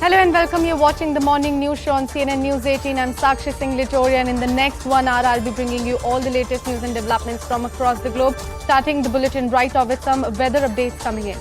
Hello and welcome. You're watching the morning news show on CNN News 18. I'm Sakshi Singh Litoria, and in the next 1 hour, I'll be bringing you all the latest news and developments from across the globe. Starting the bulletin right off with some weather updates coming in.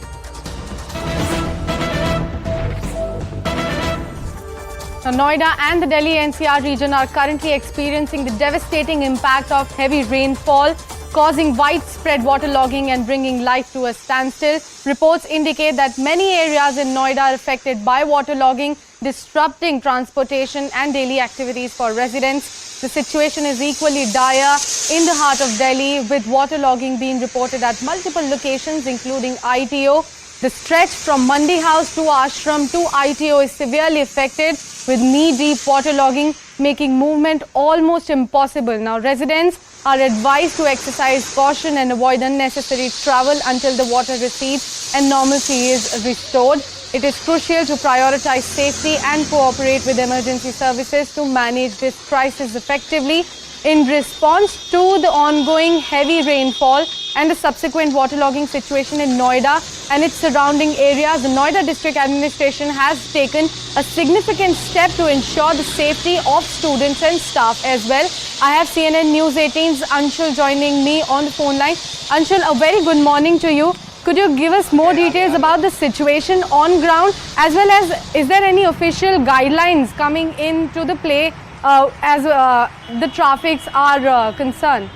Now, Noida and the Delhi-NCR region are currently experiencing the devastating impact of heavy rainfall, causing widespread waterlogging and bringing life to a standstill. Reports indicate that many areas in Noida are affected by waterlogging, disrupting transportation and daily activities for residents. The situation is equally dire in the heart of Delhi, with waterlogging being reported at multiple locations, including ITO. The stretch from Mandi House to Ashram to ITO is severely affected, with knee-deep waterlogging making movement almost impossible. Now, residents are advised to exercise caution and avoid unnecessary travel until the water recedes and normalcy is restored. It is crucial to prioritize safety and cooperate with emergency services to manage this crisis effectively. In response to the ongoing heavy rainfall and the subsequent waterlogging situation in Noida and its surrounding areas, the Noida District Administration has taken a significant step to ensure the safety of students and staff as well. I have CNN News 18's Anshul joining me on the phone line. Anshul, a very good morning to you. Could you give us more details about the situation on ground, as well as is there any official guidelines coming into the play as the traffics are concerned?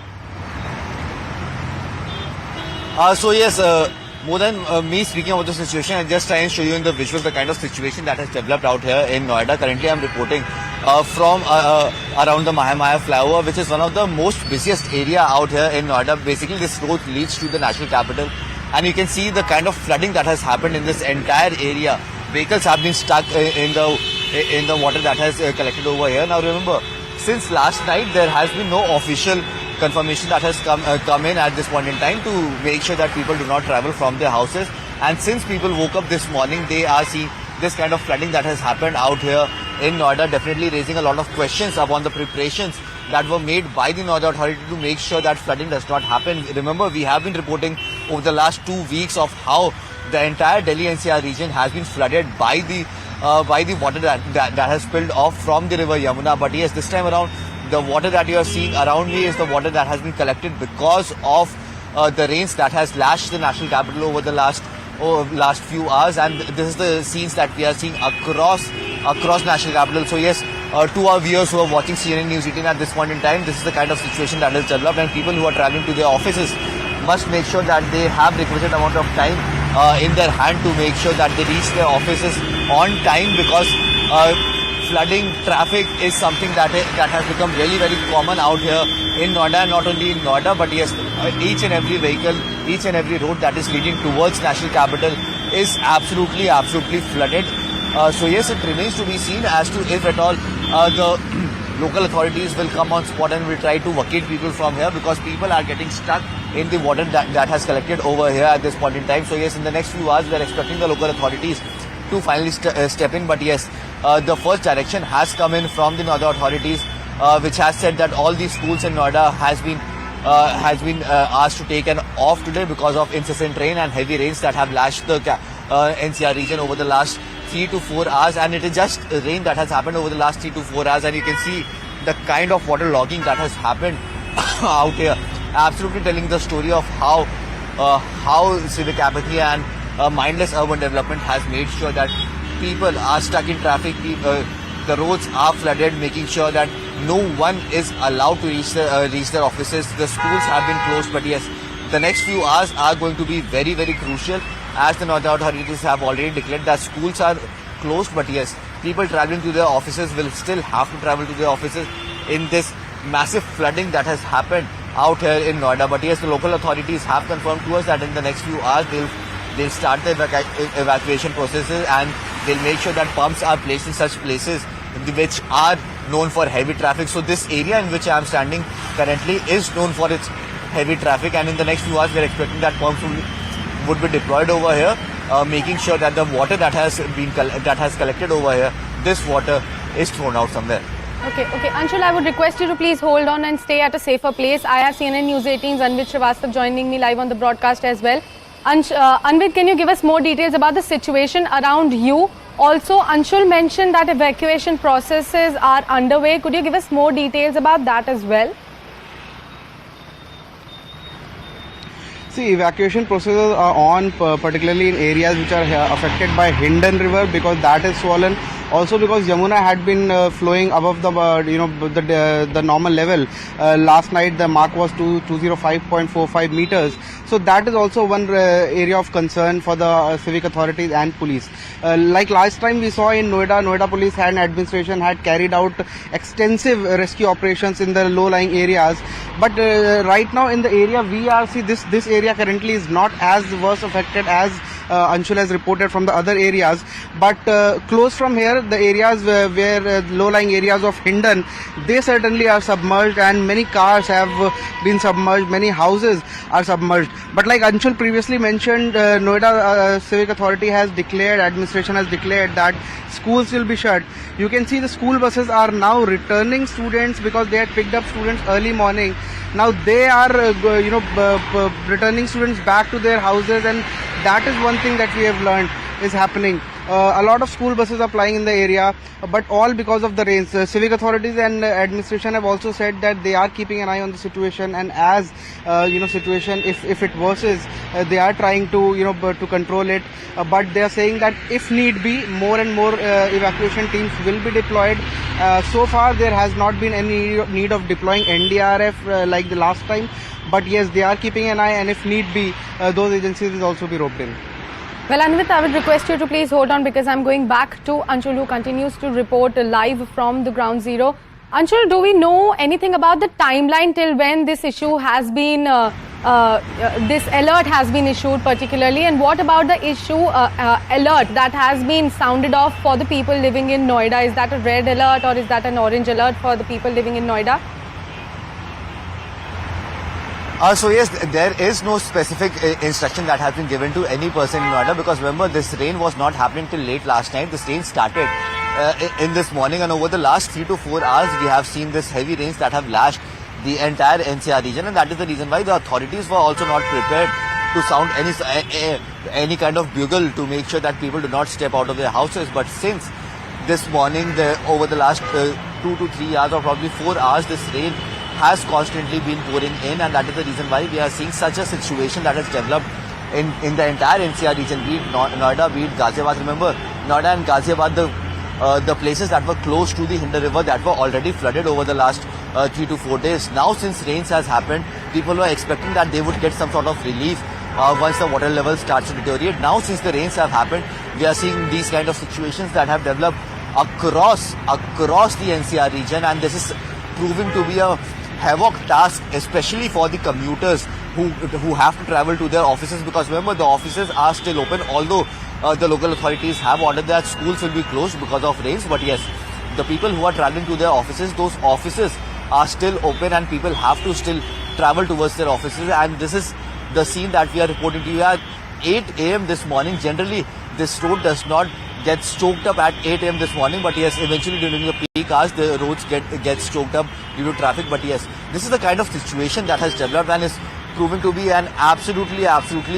More than me speaking about the situation, I'll just try and show you in the visual the kind of situation that has developed out here in Noida. Currently, I'm reporting from around the Mahimaya flyover, which is one of the most busiest area out here in Noida. Basically, this road leads to the national capital, and you can see the kind of flooding that has happened in this entire area. Vehicles have been stuck in the water that has collected over here. Now, remember, since last night, there has been no official confirmation that has come in at this point in time to make sure that people do not travel from their houses. And since people woke up this morning, they are seeing this kind of flooding that has happened out here in Noida, definitely raising a lot of questions upon the preparations that were made by the Noida authority to make sure that flooding does not happen. Remember, we have been reporting over the last 2 weeks of how the entire Delhi-NCR region has been flooded by the water that has spilled off from the river Yamuna. But yes, this time around, the water that you are seeing around me is the water that has been collected because of the rains that has lashed the national capital over the last few hours, and this is the scenes that we are seeing across national capital. So yes, to our viewers who are watching CNN News 18 at this point in time, this is the kind of situation that has developed, and people who are traveling to their offices must make sure that they have requisite amount of time in their hand to make sure that they reach their offices on time, because flooding traffic is something that has become really very common out here in Noida. Not only in Noida, but yes, each and every vehicle, each and every road that is leading towards national capital is absolutely flooded. So yes, it remains to be seen as to if at all the local authorities will come on spot and will try to vacate people from here, because people are getting stuck in the water that has collected over here at this point in time. So yes, in the next few hours, we are expecting the local authorities to finally step in. But yes, the first direction has come in from the Noida authorities, which has said that all these schools in Noida has been asked to take an off today because of incessant rain and heavy rains that have lashed the NCR region over the last 3 to 4 hours. And it is just rain that has happened over the last 3 to 4 hours, and you can see the kind of water logging that has happened out here. Absolutely telling the story of how civic apathy and mindless urban development has made sure that people are stuck in traffic. The roads are flooded, making sure that no one is allowed to reach their offices. The schools have been closed, but yes, the next few hours are going to be very, very crucial, as the Noida authorities have already declared that schools are closed. But yes, people traveling to their offices will still have to travel to their offices in this massive flooding that has happened out here in Noida. But yes, the local authorities have confirmed to us that in the next few hours they'll start the evacuation processes, and they'll make sure that pumps are placed in such places which are known for heavy traffic. So this area in which I am standing currently is known for its heavy traffic, and in the next few hours we are expecting that pumps would be deployed over here, making sure that the water that has collected over here, this water is thrown out somewhere. Okay. Anshul, I would request you to please hold on and stay at a safer place. I have CNN News 18's Anvid Srivastav joining me live on the broadcast as well. Anvid, can you give us more details about the situation around you? Also, Anshul mentioned that evacuation processes are underway. Could you give us more details about that as well? See, evacuation processes are on, particularly in areas which are affected by Hindon River, because that is swollen. Also, because Yamuna had been flowing above the the normal level. Last night the mark was 205.45 meters. So that is also one area of concern for the civic authorities and police. Like last time we saw in Noida police and administration had carried out extensive rescue operations in the low-lying areas. But right now in the area we are, see, this area currently is not as worse affected as Anshul has reported from the other areas. But close from here, the areas where low-lying areas of Hindon, they certainly are submerged, and many cars have been submerged, many houses are submerged. But like Anshul previously mentioned, Noida Civic Authority has declared, administration has declared that schools will be shut. You can see the school buses are now returning students because they had picked up students early morning. Now they are, returning students back to their houses, and that is one thing that we have learned is happening. A lot of school buses are plying in the area, but all because of the rains. Civic authorities and administration have also said that they are keeping an eye on the situation, and as situation, if it worsens, they are trying to to control it. But they are saying that if need be, more and more evacuation teams will be deployed. So far, there has not been any need of deploying NDRF like the last time. But yes, they are keeping an eye, and if need be, those agencies will also be roped in. Well, Anvit, I would request you to please hold on, because I'm going back to Anshul, who continues to report live from the ground zero. Anshul, do we know anything about the timeline till when this issue has been, this alert has been issued particularly? And what about the issue alert that has been sounded off for the people living in Noida? Is that a red alert or is that an orange alert for the people living in Noida? So yes, there is no specific instruction that has been given to any person in Noida, because remember, this rain was not happening till late last night. This rain started in this morning, and over the last 3 to 4 hours we have seen this heavy rains that have lashed the entire NCR region, and that is the reason why the authorities were also not prepared to sound any kind of bugle to make sure that people do not step out of their houses. But since this morning, over the last 2 to 3 hours or probably 4 hours, this rain has constantly been pouring in, and that is the reason why we are seeing such a situation that has developed in the entire NCR region, be it Noida, be it Ghaziabad. Remember, Noida and Ghaziabad, the places that were close to the Hindon River, that were already flooded over the last 3 to 4 days. Now, since rains has happened, people were expecting that they would get some sort of relief once the water level starts to deteriorate. Now, since the rains have happened, we are seeing these kind of situations that have developed across the NCR region, and this is proving to be a havoc task, especially for the commuters who have to travel to their offices, because remember, the offices are still open, although the local authorities have ordered that schools will be closed because of rains. But yes, the people who are traveling to their offices, those offices are still open, and people have to still travel towards their offices. And this is the scene that we are reporting to you at 8 a.m. this morning. Generally, this road does not get choked up at 8 a.m. this morning, but yes, eventually during the peak hours, the roads get choked up due to traffic. But yes, this is the kind of situation that has developed and is proving to be an absolutely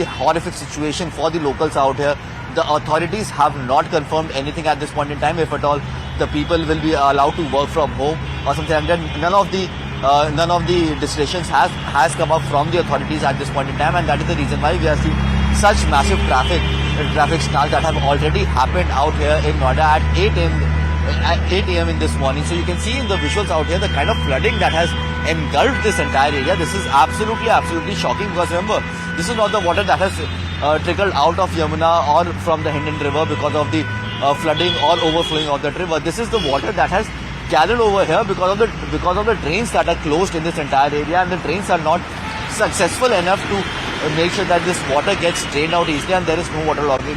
horrific situation for the locals out here. The authorities have not confirmed anything at this point in time, if at all the people will be allowed to work from home or something like that. None of the decisions has come up from the authorities at this point in time, and that is the reason why we are seeing such massive traffic snarls that have already happened out here in Noida at 8 a.m. in this morning. So you can see in the visuals out here the kind of flooding that has engulfed this entire area. This is absolutely shocking, because remember, this is not the water that has trickled out of Yamuna or from the Hindon River because of the flooding or overflowing of that river. This is the water that has gathered over here because of the drains that are closed in this entire area, and the drains are not successful enough to make sure that this water gets drained out easily, and there is no water logging